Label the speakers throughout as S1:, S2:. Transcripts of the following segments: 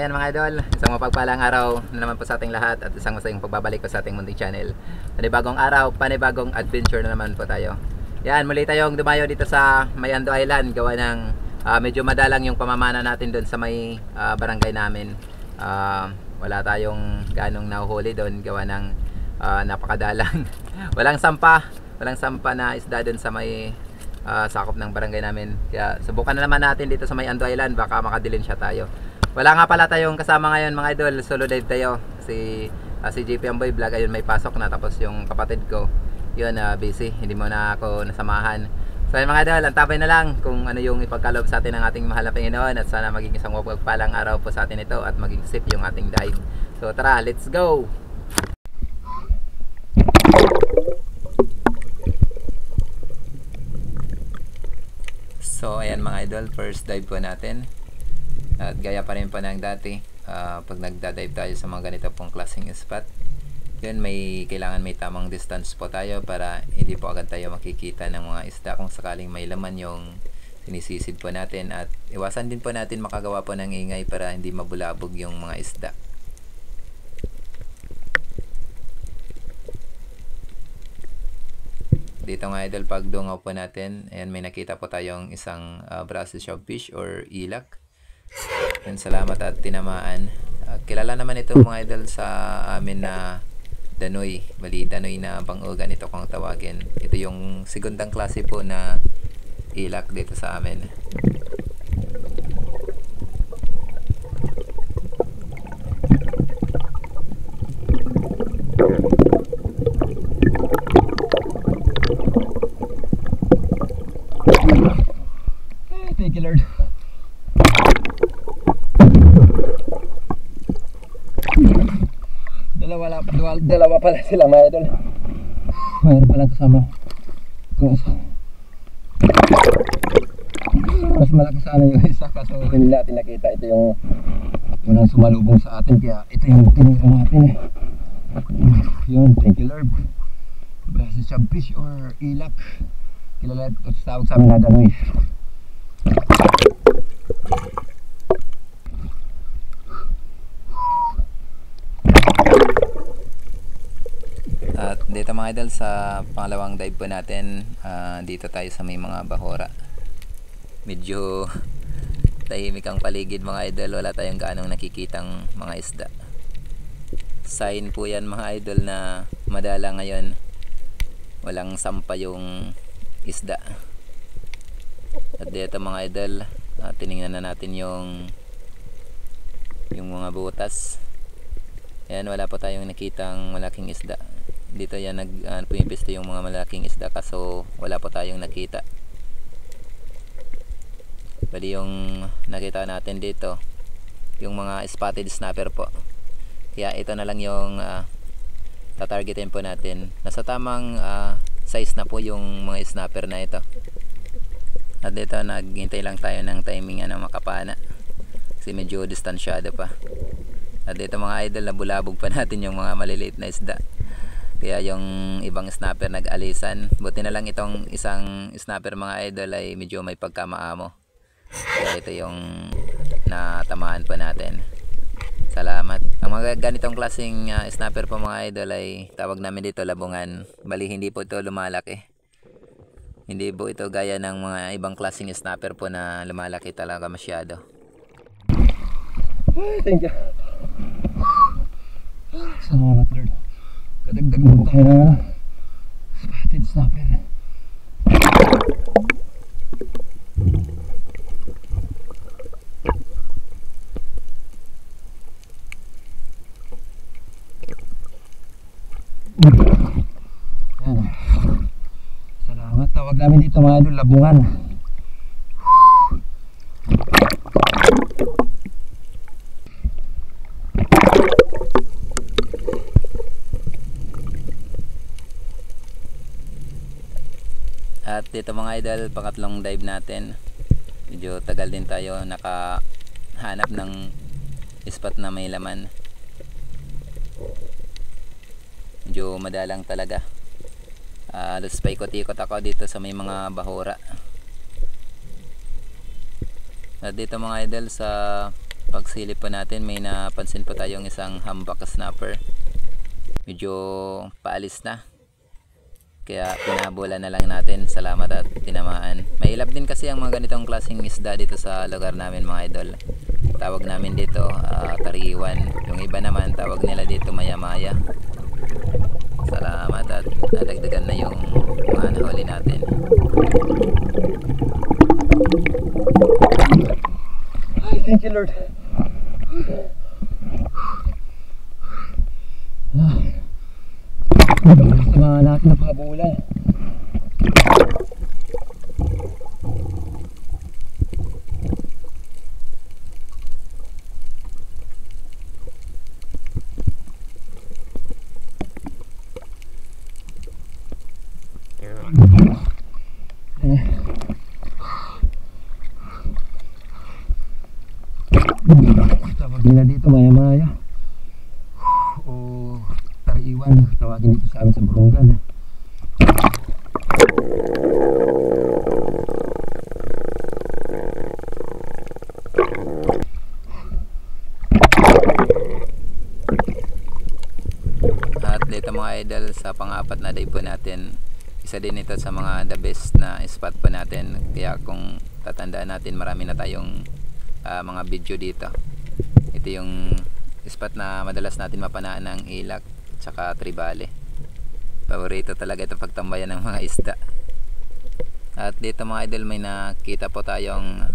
S1: ayan mga idol, isang mapagpalang araw na naman po sa ating lahat at isang masayang pagbabalik ko sa ating munting channel. Panibagong araw, panibagong adventure na naman po tayo. Yan, muli tayong dumayo dito sa Mayando Island. Gawa ng medyo madalang yung pamamana natin doon sa may barangay namin. Wala tayong ganong nahuhuli doon. Gawa ng napakadalang. walang sampa na isda doon sa may sakop ng barangay namin. Kaya subukan na naman natin dito sa Mayando Island. Baka makadilin siya tayo. Wala nga pala tayong kasama ngayon mga idol, solo dive tayo. Si JP Amboy Vlog, ayun may pasok na, tapos yung kapatid ko, yun busy, hindi mo na ako nasamahan. So ayun mga idol, antabay na lang kung ano yung ipagkaloob sa atin ng ating mahal na Panginoon, at sana maging isang mapagpalang araw po sa atin ito at maging safe yung ating dive. So tara, let's go! So ayan mga idol, first dive po natin. At gaya pa rin po ng dati, pag nagda-dive tayo sa mga ganito pong klaseng spot, yun, kailangan may tamang distance po tayo para hindi po agad tayo makikita ng mga isda kung sakaling may laman yung sinisisid po natin, at iwasan din po natin makagawa po ng ingay para hindi mabulabog yung mga isda. Dito nga idol, pag dungaw po natin, ayan, may nakita po tayong isang brass shellfish or ilak. Yan, salamat at tinamaan. Kilala naman ito mga idol sa amin na danoy, bali danoy na bangugan ito kung tawagin. Ito yung segundang klase po na ilak dito sa amin.
S2: Thank you Lord. Dalawa pala sila mga idol. Mayroon palang kasama. Mas malaki sana yung isa, kaso hindi natin nakita. Ito yung unang sumalubong sa atin, kaya ito yung tinira natin eh. Yun, thank you Lord. Brass shellfish or ilak, kilala ito sa tawag sa amin na danoy.
S1: At dito mga idol, sa pangalawang dive po natin, dito tayo sa may mga bahora. Medyo tahimik ang paligid mga idol, wala tayong gaanong nakikitang mga isda. Sign po yan mga idol na madala ngayon, walang sampa yung isda. At dito mga idol, tinignan na natin yung mga butas. Ayan, wala pa tayong nakitang malaking isda. Dito yan pumipisto yung mga malaking isda, kaso wala pa tayong nakita. Bali yung nakita natin dito yung mga spotted snapper po, kaya ito na lang yung tatargetin po natin. Nasa tamang size na po yung mga snapper na ito. At dito naghintay lang tayo ng timing na makapana kasi medyo distansyado pa. At dito mga idol, nabulabog pa natin yung mga maliliit na isda, kaya yung ibang snapper nag-alisan. Buti na lang itong isang snapper mga idol ay medyo may pagkamaamo, kaya ito yung natamaan pa natin. Salamat. Ang mga ganitong klaseng snapper po mga idol ay tawag namin dito labungan. Bali hindi po ito lumalaki, hindi po ito gaya ng mga ibang klaseng snapper po na lumalaki talaga masyado.
S2: Thank you. Salamat Lord. Kadagdag mo tayo na spotted snapper. Yan. Salamat. Tawag namin dito mga idol, labungan.
S1: At dito mga idol, pangatlong dive natin. Medyo tagal din tayo nakahanap ng spot na may laman. Medyo madalang talaga. Alos paikot-ikot ako dito sa may mga bahura. At dito mga idol, sa Pagsilip po natin, may napansin po tayong isang hambak snapper. Medyo paalis na. Kaya pinabola na lang natin. Salamat at tinamaan. Mahilap din kasi ang mga ganitong klaseng isda dito sa lugar namin mga idol. Tawag namin dito tariwan. Yung iba naman tawag nila dito maya-maya. Salamat at nadagdagan na yung mga nahuli natin.
S2: Thank you, Lord. Sama natin na pabulan. Tawag nila dito maya-maya o tariwan, tawagin dito sa amin sa Burungan.
S1: At dito mga idol, sa pang-apat na day po natin, isa din ito sa mga the best na spot po natin. Kaya kung tatandaan natin, marami na tayong mga video dito. Ito yung spot na madalas natin mapanaan ng ilak tsaka tribale. Paborito talaga ito pagtambayan ng mga isda. At dito mga idol, may nakita po tayong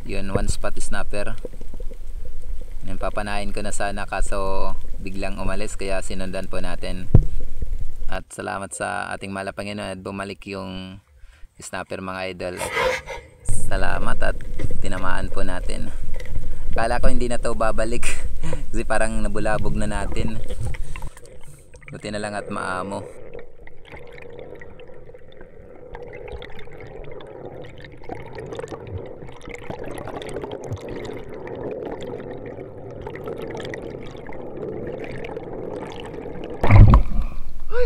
S1: yun, one spot snapper. Yung papanain ko na sana kaso biglang umalis kaya sinundan po natin. At salamat sa ating malapanginoon at bumalik yung snapper mga idol. Salamat at tinamaan po natin. Kala ko hindi na to babalik kasi parang nabulabog na natin. Buti na lang at maamo.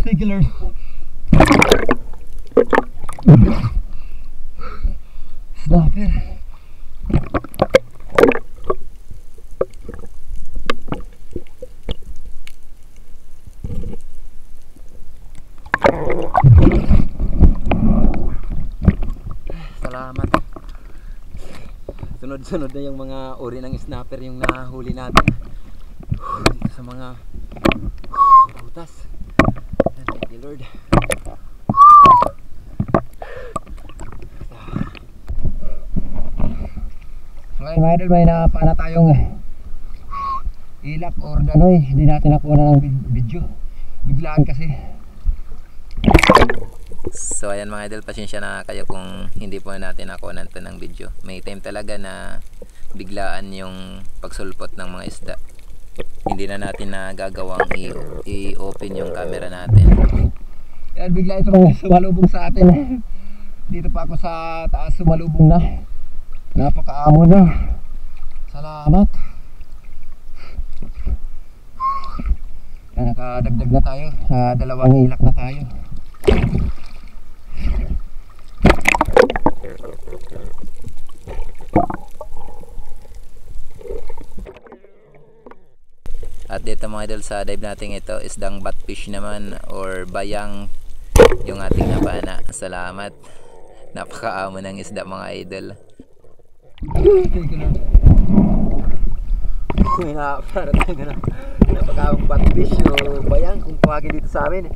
S2: Thank you, Lord. Snapper.
S1: Salamat. Sunod-sunod na yung mga uri ng snapper yung nahuli natin dito sa mga butas. Thank you, Lord.
S2: Ngayon mga idol, may napana tayong ilak or danoy. Hindi natin nakuha ng video. Biglaan kasi.
S1: So ayan mga idol, pasensya na kayo kung hindi po natin nakuha to ng video. May time talaga na biglaan yung pagsulpot ng mga isda. Hindi na natin nagagawang i-open yung camera natin.
S2: Yan, bigla itong sumalubong sa atin. Dito pa ako sa taas, sumalubong na. Napakaamo na. Salamat. Yan, nakadagdag na tayo. Dalawang ilak na tayo.
S1: At dito mga idol, sa dive natin ito, isdang batfish naman or bayang yung ating napana. Salamat. Napakaamo ng isda mga idol.
S2: Thank you, Lord.
S1: May para tayo na napakaamong batfish o bayang kung tawagin dito sa amin.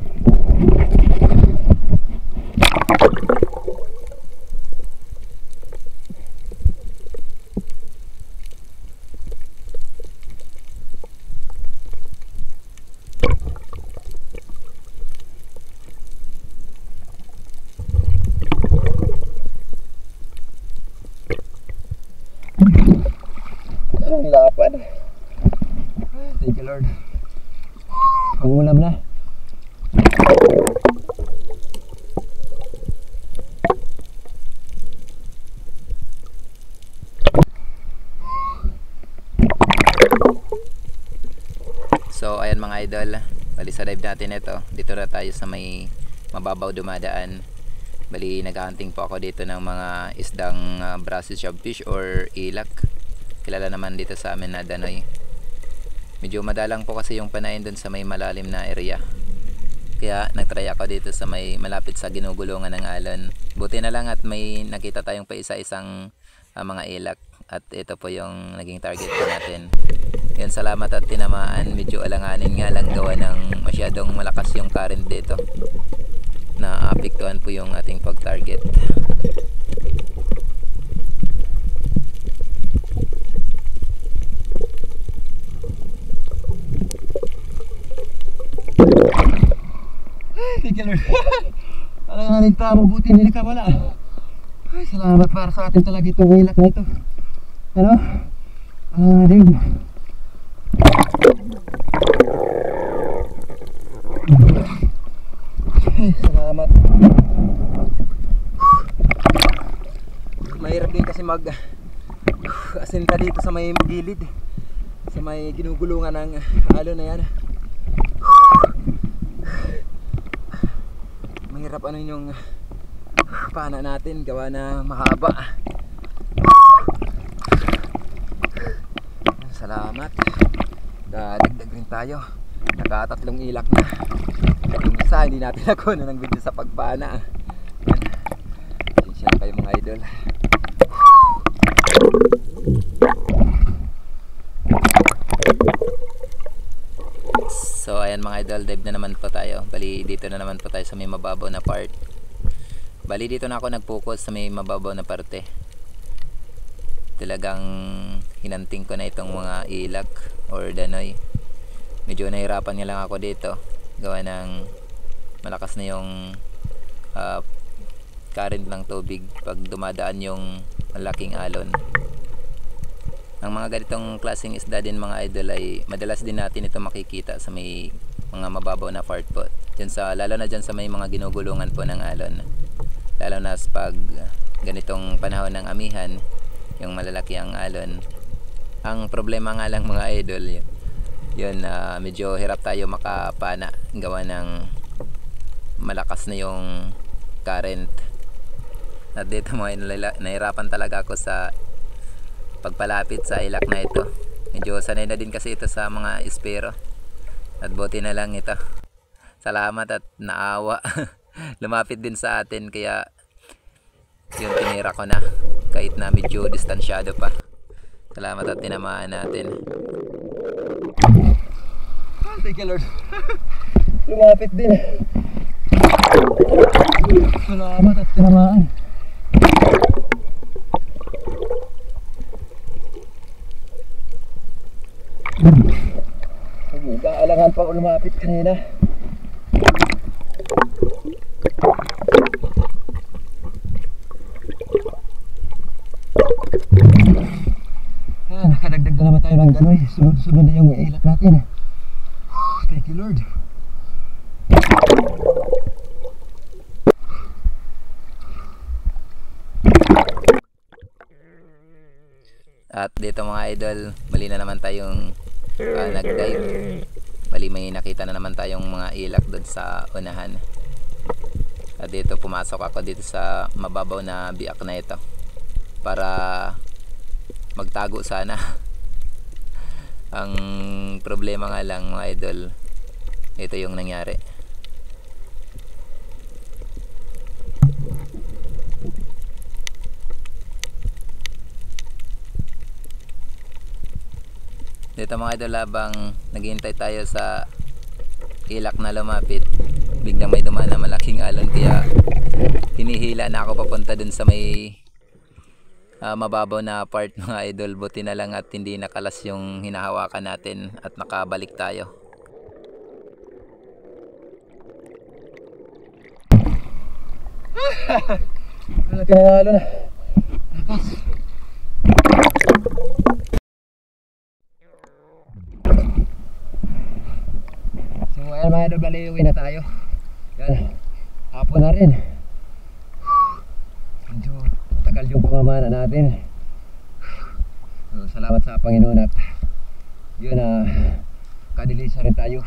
S2: Ang lapad. Thank you, Lord. Pangulam na.
S1: So ayan mga idol, bali sa dive natin ito. Dito na tayo sa may mababaw dumadaan. Bali naghahunting po ako dito ng mga isdang Brazil shellfish or ilak. kilala naman dito sa amin na Danoy. Medyo madalang po kasi yung panahin dun sa may malalim na area. Kaya nagtry ako dito sa may malapit sa ginugulungan ng alon. Buti na lang at may nakita tayong pa isa-isang mga ilak. At ito po yung naging target po natin. Yan, salamat at tinamaan. Medyo alanganin nga lang gawa ng masyadong malakas yung current dito. Naapektuhan po yung ating pag-target.
S2: Thank you Lord. Alanganin ka, mabuti hindi ka wala. Ay, salamat para sa atin talaga itong ilak na ito. Ano? Alanganin. Ay, salamat. Mahirap din kasi asinta dito sa may gilid, sa may ginugulungan ng alon na yan. Mahirap ano yung pana natin, gawa na mahaba. Salamat. Dadagdag rin tayo. Nakatatlong ilak na. Yung isa hindi natin nakuha ng video sa pagpana. Pasensya na kayo mga idol.
S1: So ayan mga idol, dive na naman po tayo. Bali dito na naman po tayo sa may mababaw na part. Bali dito na ako nag-focus sa may mababaw na parte. Talagang hinanting ko na itong mga ilak or danoy. Medyo nahirapan nga lang ako dito. Gawa ng malakas na yung current ng tubig pag dumadaan yung malaking alon. Ang mga ganitong klaseng isda din mga idol ay madalas din natin ito makikita sa may mga mababaw na part po. Lalo na dyan sa may mga ginugulungan po ng alon. Lalo na pag ganitong panahon ng amihan, yung malalaki ang alon. Ang problema nga lang mga idol, yun medyo hirap tayo makapana gawa ng malakas na yung current. At dito mga nahirapan talaga ako sa pagpalapit sa ilak na ito. Medyo sanay na din kasi ito sa mga espero. At buti na lang ito. Salamat at naawa. Lumapit din sa atin kaya yun tinira ko na. Kahit na medyo distansyado pa. Salamat at tinamaan natin.
S2: Thank you Lord. Lumapit din. Salamat at tinamaan. Alangan pa ako lumapit kanina. Nakadagdag na naman tayo ng ganoy. Sunod-sunod na yung ilak natin. Thank you Lord.
S1: At dito mga idol, mali na naman tayong nag-dive. Bali may nakita na naman tayong mga ilak doon sa unahan. At dito pumasok ako dito sa mababaw na biak na ito para magtago sana. Ang problema nga lang mga idol, ito yung nangyari. Dito mga idol, habang naghihintay tayo sa ilak na lumapit, biglang may dumaan na malaking alon kaya hinihila na ako papunta dun sa may mababaw na part mga idol. Buti na lang at hindi nakalas yung hinahawakan natin at nakabalik tayo.
S2: Malaki na alon na. Lakas. So ayan mga idol, bali uwi na tayo. Yan, hapon na rin. Medyo tagal yung pamamana natin. So, salamat sa Panginoon at yun kadilisa rin tayo.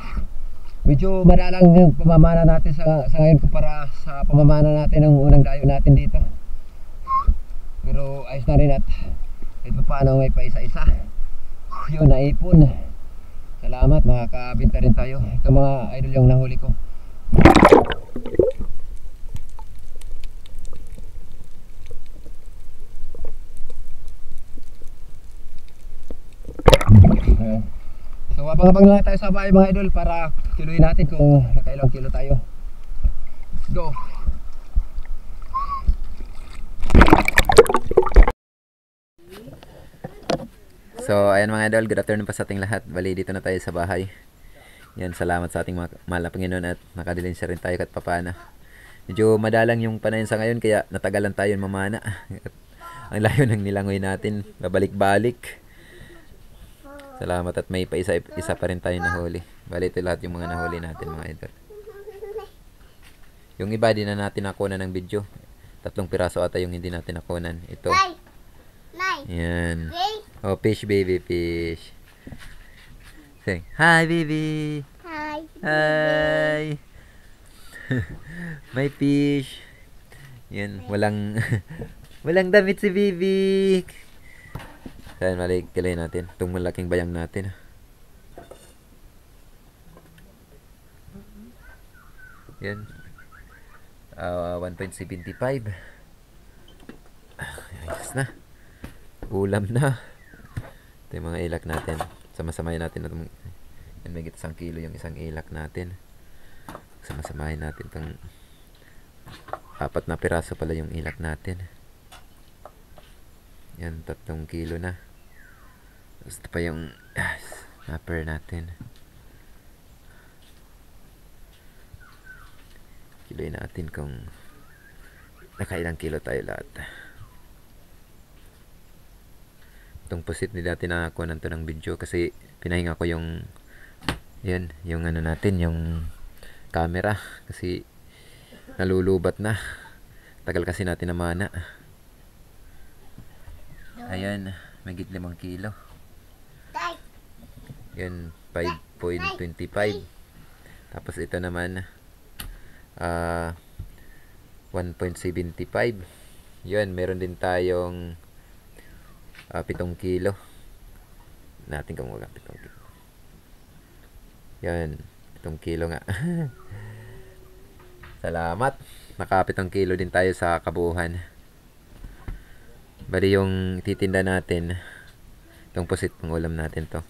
S2: Medyo madalang yung pamamana natin sa ngayon kumpara sa pamamana natin ng unang dayo natin dito. Pero ayos na rin at Ito paano may paisa-isa. Yun, naipon. Salamat, makakabinta rin tayo. Ito mga idol yung nahuli ko. Ayan. So abang-abang lang tayo sa bahay mga idol para kiluin natin kung nakailang kilo tayo. Let's go.
S1: So ayan mga idol, good afternoon pa sa ating lahat. Bali dito na tayo sa bahay. Yan, salamat sa ating mahal na Panginoon at nakadilin siya rin tayo kahit papana. Medyo madalang yung panahon sa ngayon kaya natagalan tayo mamana. Ang layo ng nilangoy natin, babalik-balik. Salamat at may pa isa pa rin tayo nahuli. Bali ito lahat yung mga nahuli natin mga idol. Yung iba din na natin nakunan ng video. 3 piraso ata yung hindi natin nakunan. Ito. Yan. Oh, fish baby, fish. Say, hi baby.
S3: Hi.
S1: Hi. May fish. Yan, walang walang damit si baby. Ayan, malik kilay natin. Itong malaking bayang natin. Yan. 1.75. Ayos na. Ulam na. Ito yung mga ilak natin. Sama-samahin natin na itong, yan, may 1 kilo yung isang ilak natin. Sama-samahin natin itong 4 na piraso pala yung ilak natin. Yan, 3 kilo na. Tapos ito pa yung snapper natin. Kiloin natin kung nakailang kilo tayo lahat. Itong pusit hindi natin nakakuha to ng video kasi pinahinga ko yung yan, yung ano natin, yung camera kasi nalulubat na. Tagal kasi natin namana. Ayan, magit 5 kilo. Yan, 5.25. Tapos ito naman 1.75. Yun, meron din tayong 7 kilo. Natin kung wala 7 kilo. Yan, 7 kilo nga. Salamat. Naka 7 kilo din tayo sa kabuuhan. Bali yung titinda natin, itong pusit pang ulam natin to.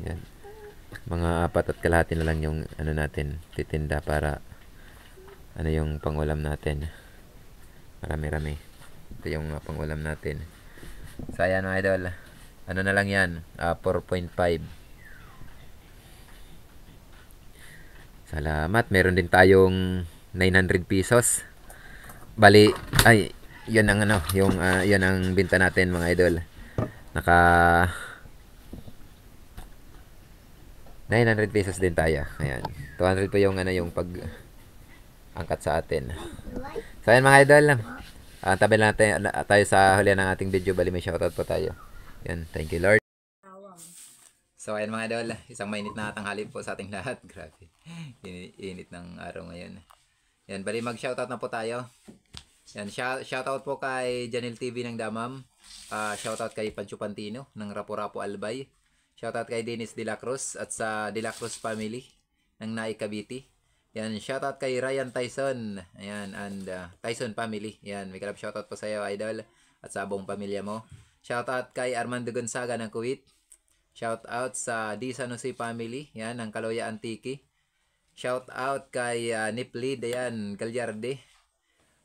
S1: Yan. Mga 4.5 na lang yung ano natin titinda para ano yung pangulam natin. Marami-rami. Ito yung pangulam natin. So ayan mga idol. Ano na lang yan? 4.5. Salamat. Meron din tayong 900 pesos. Bali, ay, yan ang ano, yung yan ang binta natin mga idol. Naka 900 pesos din tayo. Ayan. 200 po yung ano, yung pag angkat sa atin. So ayan mga idol. Tabi lang natin tayo sa huli ng ating video. Bali may shoutout po tayo. Yan. Thank you Lord. So ayan mga idol. Isang mainit na tanghali po sa ating lahat. Grabe. Init ng araw ngayon. Yan. Bali mag shoutout na po tayo. Yan. Shoutout po kay Janil TV ng Damam. Shoutout kay Pancho Pantino ng Rapo-Rapo Albay. Shoutout kay Dennis De La Cruz at sa De La Cruz family ng Naik Cavite. Yan, shoutout kay Ryan Tyson. Ayan, and Tyson family. Yan, may kalap shoutout po sa iyo, idol, at sa buong pamilya mo. Shoutout kay Armando Gonzaga ng Kuwait. Shoutout sa Di San Jose family. Yan, ng Kaloya Antique. Shoutout kay Niplid, ayan, Gallarde.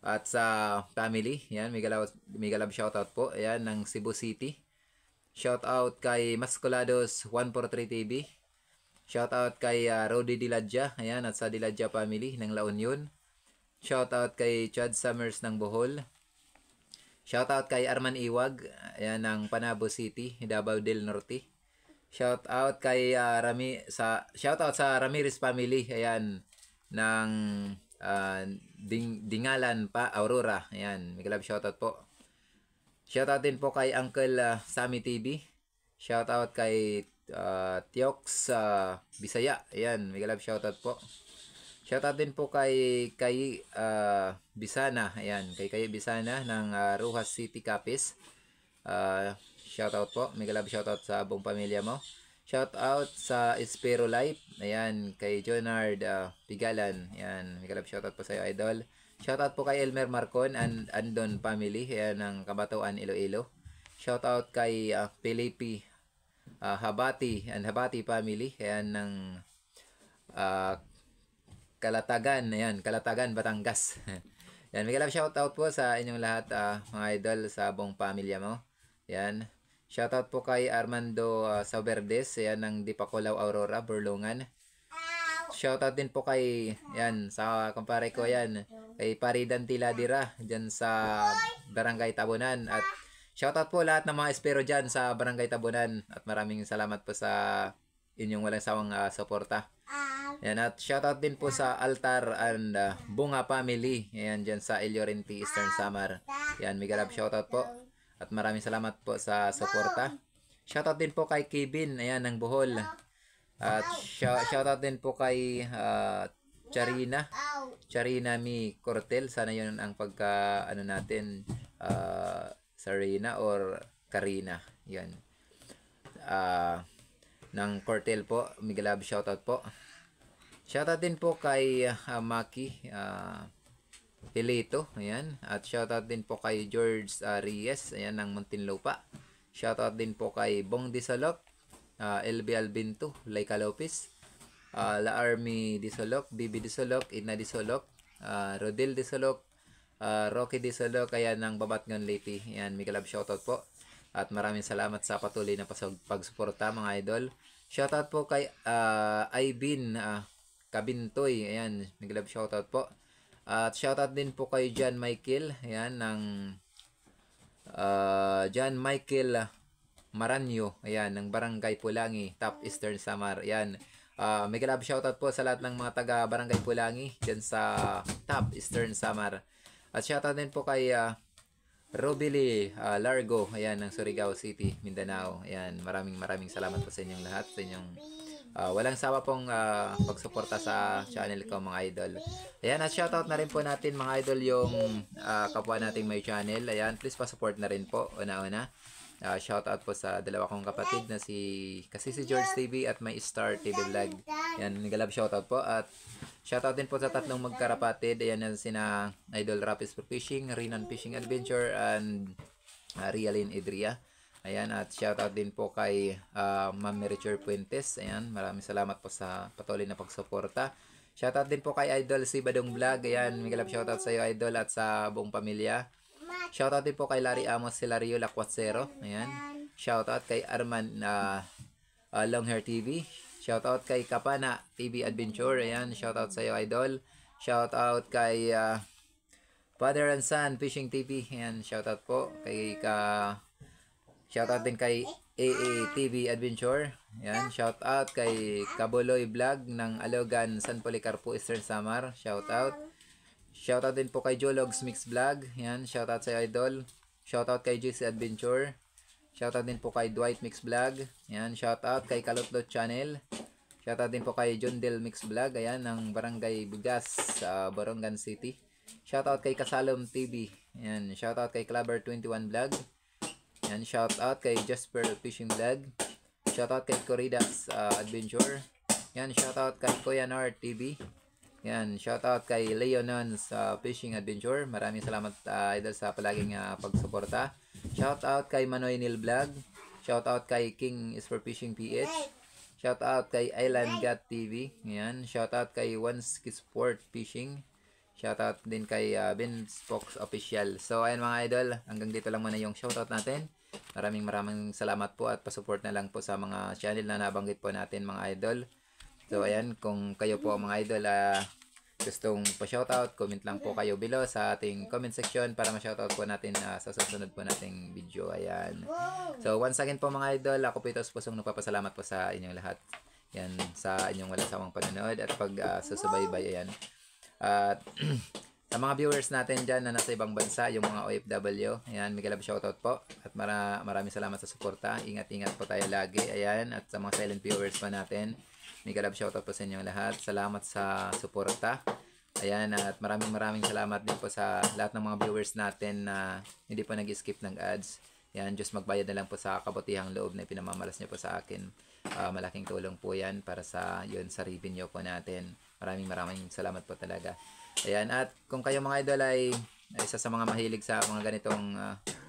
S1: At sa family, yan, may galab shoutout po. Ayan, ng Cebu City. Shoutout kay Mascolados 143 TV. Shoutout kay Rodi Diladja, ayan, at sa Diladja family ng La Union. Shoutout kay Chad Summers ng Bohol. Shoutout kay Arman Iwag, ayan, ng Panabo City, Davao del Norte. Shoutout kay shoutout sa Ramirez family, ayan, ng Dingalan pa, Aurora, ayan, may kalab shoutout po. Shoutout din po kay Uncle Sammy TV. Shoutout kay Tiox Bisaya. Ayan, may galab shoutout po. Shoutout din po kay Bisana. Ayan, kay Bisana ng Rojas City, Capiz. Shoutout po. Mega love shoutout sa buong pamilya mo. Shoutout sa Espero Life. Ayan, kay Jonard Pigalan. Ayan, mega love shoutout po sa iyo, idol. Shoutout po kay Elmer Marcon and Andon family. Ayan, ng Kabatuan, Iloilo. Shoutout kay Felipe Habati and Habati family. Ayan, ng Kalatagan, ayan, Kalatagan, Batangas. Yan, mega love shoutout po sa inyong lahat, mga idol, sa buong pamilya mo. Yan. Shoutout po kay Armando Sauberdes, ayan, ng Dipakulaw, Aurora, Burlungan. Shoutout din po kay, yan, sa kumpare ko, yan, kay Paridan Tiladira, dyan sa Barangay Tabunan. At shoutout po lahat ng mga espero dyan sa Barangay Tabunan. At maraming salamat po sa inyong walang sawang suporta. Yan, at shoutout din po sa Altar and Bunga family. Ayan, dyan sa El Llorente, Eastern Samar. Yan, mega love shoutout po. At maraming salamat po sa suporta. Shoutout din po kay Kevin, ayan, ng Bohol. At shoutout din po kay Charina Mi Cortel. Sana yun ang pagka, ano natin, Sarina or Karina. Yan. Ng Cortel po. Mega love shoutout po. Shoutout din po kay Maki Pilito, ayan. At shoutout din po kay George Reyes, ayan, ng Muntinlupa. Shoutout din po kay Bong Disolok, LB Albinto, Laika Lopez, La Army Disolok, Bibi Disolok, Ina Disolok, Rodel Disolok, Rocky Disolok, ayan, ng Babatngon Leyte. Ayan, mega love shoutout po. At maraming salamat sa patuloy na pagsuporta, mga idol. Shoutout po kay Aibin Kabintoy, ayan, mega love shoutout po. At shoutout din po kay John Michael, ayan, ng John Michael Maranyo, ayan, ng Barangay Pulangi, Top Eastern Samar, ayan. Mega love shoutout po sa lahat ng mga taga Barangay Pulangi dyan sa Top Eastern Samar. At shoutout din po kay Robili Largo, ayan, ng Surigao City, Mindanao. Ayan, maraming salamat po sa inyong lahat, sa inyong walang sawa pong pagsuporta sa channel ko, mga idol. Ayan, at shoutout na rin po natin, mga idol, yung kapwa nating may channel. Ayan, please pa-support na rin po, una-una. Shoutout po sa dalawa kong kapatid na si George TV at My Star TV Vlog. Ayan, nag-love shoutout po. At shoutout din po sa tatlong magkarapatid. Ayan, yan sina Idol Rapis for Fishing, Rinan Fishing Adventure, and Rialin Idria. Ayan, at shoutout din po kay Ma'am Mericher Puentes. Ayan, maraming salamat po sa patuloy na pagsuporta. Shoutout din po kay Idol si Badong Vlog. Ayan, mega love shoutout sa iyo, Idol, at sa buong pamilya. Shoutout din po kay Larry Amos Hilario Lacuatsero. Ayan. Shoutout kay Arman Longhair TV. Shoutout kay Kapana TV Adventure. Ayan, shoutout sa iyo, Idol. Shoutout kay Father and Son Fishing TV. Ayan, shoutout po kay shoutout din kay AA TV Adventure. Ayan, shoutout kay Kabuloy Vlog ng Alogan, San Policarpo, Eastern Samar. Shoutout. Shoutout din po kay Jologs Mix Vlog. Ayan, shoutout sa Idol. Shoutout kay JC Adventure. Shoutout din po kay Dwight Mix Vlog. Ayan, shoutout kay Kalotlot Channel. Shoutout din po kay John Del Mix Vlog. Ayan, ng Barangay Bigas sa Barongan City. Shoutout kay Kasalom TV. Ayan, shoutout kay Clubber 21 Vlog. Ayan, shoutout kay Jasper Fishing Vlog. Shoutout kay Corridas Adventure. Ayan, shoutout kay Kuya Nard TV. Yan, shoutout kay Leonon sa Fishing Adventure. Maraming salamat, Idol, sa palaging pagsuporta. Shoutout kay Manoy Nil Vlog. Shoutout kay King is for Fishing PH. Shoutout kay Island Gat TV. Yan, shoutout kay Once Sport Fishing. Shoutout din kay Ben Spox Official. So, ayan, mga Idol, hanggang dito lang muna yung shoutout natin. Maraming salamat po at pasupport na lang po sa mga channel na nabanggit po natin, mga Idol. So, ayan, kung kayo po, mga idol, gustong pa-shoutout, comment lang po kayo below sa ating comment section para ma-shoutout po natin sa susunod po nating video. Ayan. So, once again po, mga idol, ako po ito sa pusong nagpapasalamat po sa inyong lahat. Yan, sa inyong walang sawang panonood at pag susubaybay. Ayan. At Sa mga viewers natin dyan na nasa ibang bansa, yung mga OFW, ayan, mega love shoutout po. At maraming salamat sa suporta. Ingat-ingat po tayo lagi. Ayan, at sa mga silent viewers pa natin, mega love shoutout po sa inyong lahat. Salamat sa suporta. Ayan, at maraming salamat din po sa lahat ng mga viewers natin na hindi po nag-skip ng ads. Yan, Diyos magbayad na lang po sa kabutihang loob na pinamamalas niyo po sa akin. Malaking tulong po yan para sa revenue po natin. Maraming salamat po talaga. Ayan, at kung kayo mga idol ay isa sa mga mahilig sa mga ganitong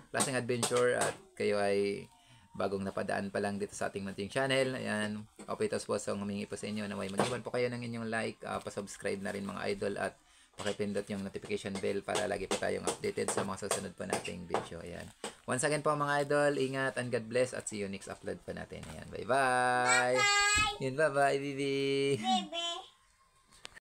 S1: klaseng adventure at kayo ay bagong napadaan pa lang dito sa ating munting channel, ayan, Opitos po, so humingi po sa inyo na may mag-iwan po kayo ng inyong like, pa-subscribe na rin mga idol at pakipindot yung notification bell para lagi po tayong updated sa mga susunod po nating video. Ayan. Once again po mga idol, ingat and God bless at see you next upload po natin. Ayan, bye-bye! Bye-bye! Bye-bye, Bibi!
S3: Baby.